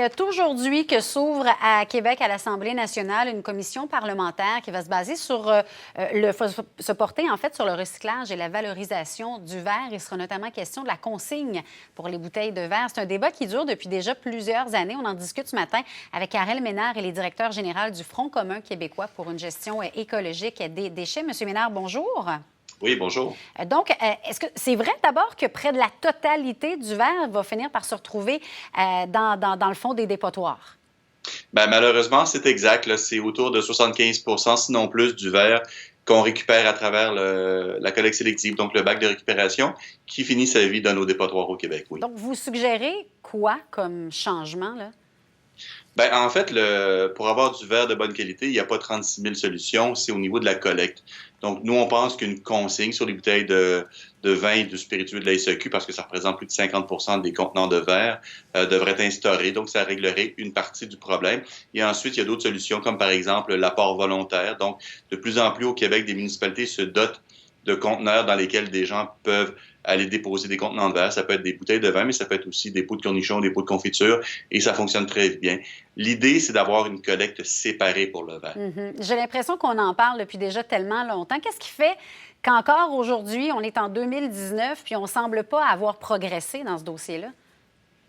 C'est aujourd'hui que s'ouvre à Québec, à l'Assemblée nationale, une commission parlementaire qui va se baser sur se porter en fait sur le recyclage et la valorisation du verre. Il sera notamment question de la consigne pour les bouteilles de verre. C'est un débat qui dure depuis déjà plusieurs années. On en discute ce matin avec Karel Ménard, et les directeurs généraux du Front commun québécois pour une gestion écologique des déchets. Monsieur Ménard, bonjour. Oui, bonjour. Donc, est-ce que c'est vrai d'abord que près de la totalité du verre va finir par se retrouver dans le fond des dépotoirs? Bien, malheureusement, c'est exact. Là, c'est autour de 75 sinon plus, du verre qu'on récupère à travers la collecte sélective, donc le bac de récupération, qui finit sa vie dans nos dépotoirs au Québec, oui. Donc, vous suggérez quoi comme changement, là? Bien, en fait, pour avoir du verre de bonne qualité, il n'y a pas 36 000 solutions, c'est au niveau de la collecte. Donc, nous, on pense qu'une consigne sur les bouteilles de vin et de spiritueux de la SAQ, parce que ça représente plus de 50 des contenants de verre, devrait être instaurée. Donc, ça réglerait une partie du problème. Et ensuite, il y a d'autres solutions, comme par exemple l'apport volontaire. Donc, de plus en plus au Québec, des municipalités se dotent de conteneurs dans lesquels des gens peuvent aller déposer des contenants de verre. Ça peut être des bouteilles de vin, mais ça peut être aussi des pots de cornichons, des pots de confiture, et ça fonctionne très bien. L'idée, c'est d'avoir une collecte séparée pour le verre. J'ai l'impression qu'on en parle depuis déjà tellement longtemps. Qu'est-ce qui fait qu'encore aujourd'hui, on est en 2019, puis on ne semble pas avoir progressé dans ce dossier-là?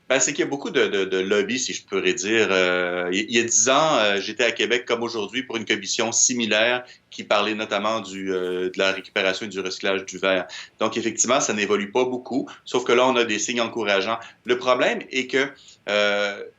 Ben, c'est qu'il y a beaucoup de lobbies, si je pourrais dire. Il y a 10 ans, j'étais à Québec comme aujourd'hui pour une commission similaire qui parlait notamment de la récupération et du recyclage du verre. Donc, effectivement, ça n'évolue pas beaucoup, sauf que là, on a des signes encourageants. Le problème est que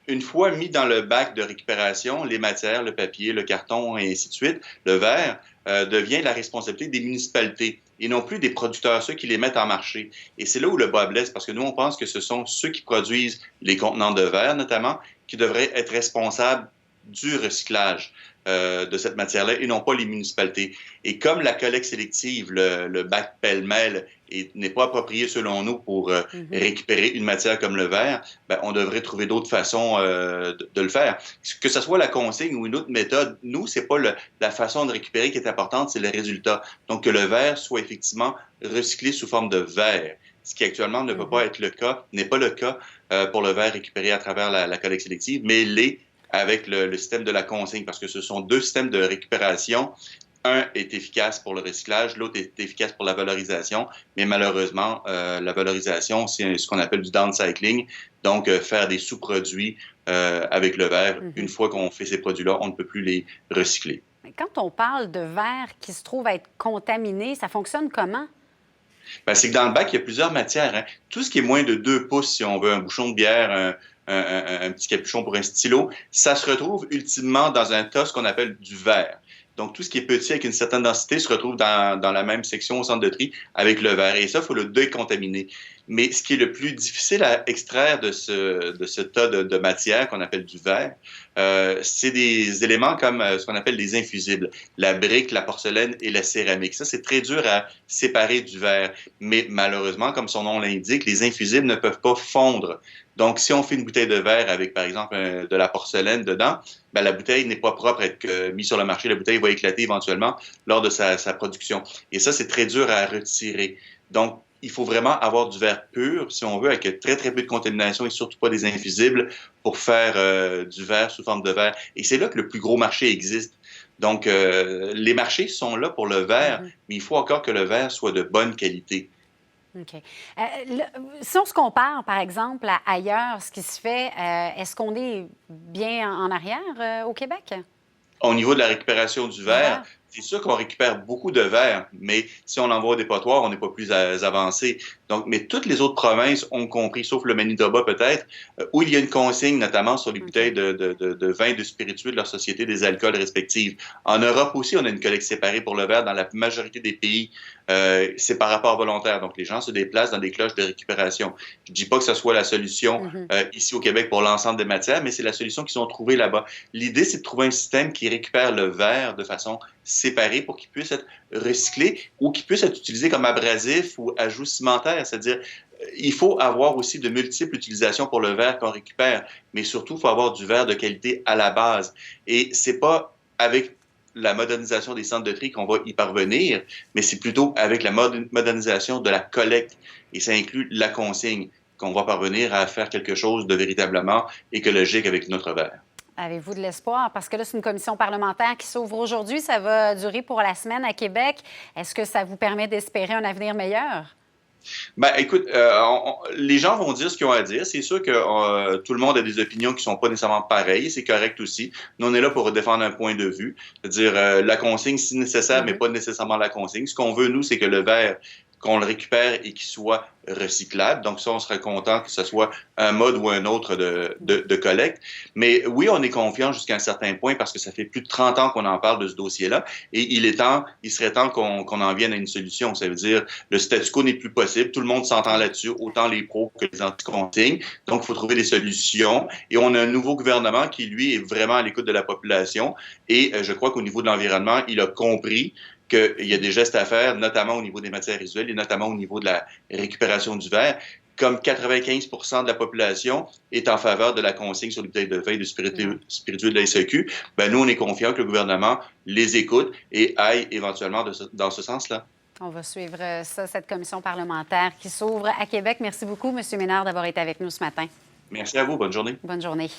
une fois mis dans le bac de récupération, les matières, le papier, le carton et ainsi de suite, le verre devient la responsabilité des municipalités et non plus des producteurs, ceux qui les mettent en marché. Et c'est là où le bas blesse, parce que nous, on pense que ce sont ceux qui produisent les contenants de verre, notamment, qui devraient être responsables du recyclage de cette matière-là et non pas les municipalités. Et comme la collecte sélective, le bac pêle-mêle, n'est pas approprié selon nous pour récupérer une matière comme le verre, ben, on devrait trouver d'autres façons de le faire. Que ce soit la consigne ou une autre méthode, nous, c'est pas la façon de récupérer qui est importante, c'est le résultat. Donc, que le verre soit effectivement recyclé sous forme de verre, ce qui actuellement ne peut pas être le cas, n'est pas le cas pour le verre récupéré à travers la collecte sélective, mais l'est avec le système de la consigne, parce que ce sont deux systèmes de récupération. Un est efficace pour le recyclage, l'autre est efficace pour la valorisation, mais malheureusement, la valorisation, c'est ce qu'on appelle du downcycling, donc faire des sous-produits avec le verre. Une fois qu'on fait ces produits-là, on ne peut plus les recycler. Mais quand on parle de verre qui se trouve être contaminé, ça fonctionne comment? Ben, c'est que dans le bac, il y a plusieurs matières. Hein. Tout ce qui est moins de 2 pouces, si on veut, un bouchon de bière, un petit capuchon pour un stylo, ça se retrouve ultimement dans un tas, ce qu'on appelle du verre. Donc, tout ce qui est petit avec une certaine densité se retrouve dans la même section au centre de tri avec le verre. Et ça, il faut le décontaminer. Mais ce qui est le plus difficile à extraire de ce tas de matière qu'on appelle du verre, c'est des éléments comme ce qu'on appelle les infusibles. La brique, la porcelaine et la céramique. Ça, c'est très dur à séparer du verre. Mais malheureusement, comme son nom l'indique, les infusibles ne peuvent pas fondre. Donc, si on fait une bouteille de verre avec, par exemple, de la porcelaine dedans, ben, la bouteille n'est pas propre à être mise sur le marché. La bouteille va éclater éventuellement lors de sa production. Et ça, c'est très dur à retirer. Donc, il faut vraiment avoir du verre pur, si on veut, avec très, très peu de contamination et surtout pas des infusibles pour faire du verre sous forme de verre. Et c'est là que le plus gros marché existe. Donc, les marchés sont là pour le verre, mais il faut encore que le verre soit de bonne qualité. OK. Si on se compare, par exemple, à ailleurs, ce qui se fait, est-ce qu'on est bien en arrière au Québec? Au niveau de la récupération du verre, c'est sûr qu'on récupère beaucoup de verre, mais si on l'envoie au dépotoir, on n'est pas plus avancé. Donc, mais toutes les autres provinces ont compris, sauf le Manitoba peut-être, où il y a une consigne, notamment sur les bouteilles de vin et de spiritueux de leur société des alcools respectifs. En Europe aussi, on a une collecte séparée pour le verre. Dans la majorité des pays, c'est par rapport volontaire. Donc, les gens se déplacent dans des cloches de récupération. Je ne dis pas que ce soit la solution ici au Québec pour l'ensemble des matières, mais c'est la solution qu'ils ont trouvée là-bas. L'idée, c'est de trouver un système qui récupère le verre de façon séparée pour qu'il puisse être recyclé ou qu'il puisse être utilisé comme abrasif ou ajout cimentaire. C'est-à-dire, il faut avoir aussi de multiples utilisations pour le verre qu'on récupère, mais surtout, il faut avoir du verre de qualité à la base. Et c'est pas avec la modernisation des centres de tri qu'on va y parvenir, mais c'est plutôt avec la modernisation de la collecte. Et ça inclut la consigne. qu'on va parvenir à faire quelque chose de véritablement écologique avec notre verre. Avez-vous de l'espoir? Parce que là, c'est une commission parlementaire qui s'ouvre aujourd'hui. Ça va durer pour la semaine à Québec. Est-ce que ça vous permet d'espérer un avenir meilleur? Ben, écoute, les gens vont dire ce qu'ils ont à dire. C'est sûr que tout le monde a des opinions qui sont pas nécessairement pareilles. C'est correct aussi. Nous, on est là pour défendre un point de vue. C'est-à-dire la consigne si nécessaire, mais pas nécessairement la consigne. Ce qu'on veut, nous, c'est que le verre, qu'on le récupère et qu'il soit recyclable. Donc ça, on serait content que ce soit un mode ou un autre de collecte. Mais oui, on est confiant jusqu'à un certain point parce que ça fait plus de 30 ans qu'on en parle de ce dossier-là et il serait temps qu'on en vienne à une solution. Ça veut dire le statu quo n'est plus possible. Tout le monde s'entend là-dessus, autant les pros que les anti-consignes. Donc, il faut trouver des solutions. Et on a un nouveau gouvernement qui, lui, est vraiment à l'écoute de la population. Et je crois qu'au niveau de l'environnement, il a compris qu'il y a des gestes à faire, notamment au niveau des matières résiduelles et notamment au niveau de la récupération du verre. Comme 95 de la population est en faveur de la consigne sur les bouteilles de vin et de spiritueux de la SAQ, ben nous, on est confiants que le gouvernement les écoute et aille éventuellement dans ce sens-là. On va suivre ça, cette commission parlementaire qui s'ouvre à Québec. Merci beaucoup, M. Ménard, d'avoir été avec nous ce matin. Merci à vous. Bonne journée. Bonne journée.